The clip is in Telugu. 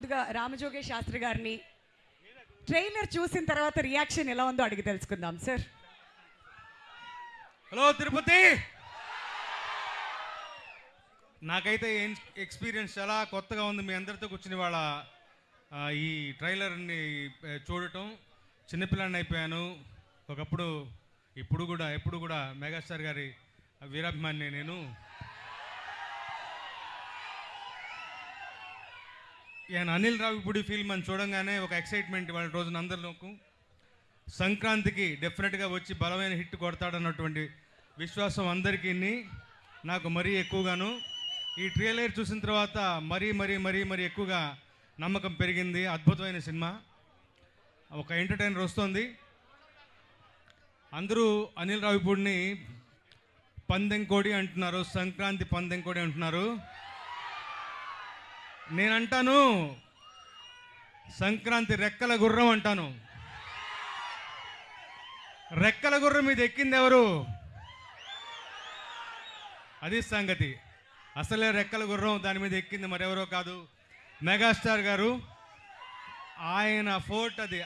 ముందుగా రామజోగే శాస్త్రి గారిని ట్రైలర్ చూసిన తర్వాత రియాక్షన్ ఎలా ఉందో అడిగి తెలుసుకుందాం సార్. హలో తిరుపతి, నాకైతే ఎక్స్పీరియన్స్ చాలా కొత్తగా ఉంది మీ అందరితో కూర్చుని వాళ్ళ ఈ ట్రైలర్ని చూడటం. చిన్నపిల్లాడిని అయిపోయాను ఒకప్పుడు, ఎప్పుడు కూడా మెగాస్టార్ గారి వీరాభిమాని నేను. ఈయన అనిల్ రావిపూడి ఫిల్మ్ అని చూడంగానే ఒక ఎక్సైట్మెంట్ వాళ్ళ రోజున అందరిలోకి. సంక్రాంతికి డెఫినెట్గా వచ్చి బలమైన హిట్ కొడతాడన్నటువంటి విశ్వాసం అందరికీ నాకు మరీ ఎక్కువగాను. ఈ ట్రైలర్ చూసిన తర్వాత మరీ ఎక్కువగా నమ్మకం పెరిగింది. అద్భుతమైన సినిమా, ఒక ఎంటర్టైనర్ వస్తుంది. అందరూ అనిల్ రావిపూడిని పందెంకోడి అంటున్నారు, సంక్రాంతి పందెంకోడి అంటున్నారు. నేనంటాను సంక్రాంతి రెక్కల గుర్రం అంటాను. రెక్కల గుర్రం మీద ఎక్కింది ఎవరు? అది సంగతి. అసలే రెక్కల గుర్రం దాని మీద ఎక్కింది మరెవరో కాదు, మెగాస్టార్ గారు. ఆయన ఫోర్ట్ అది.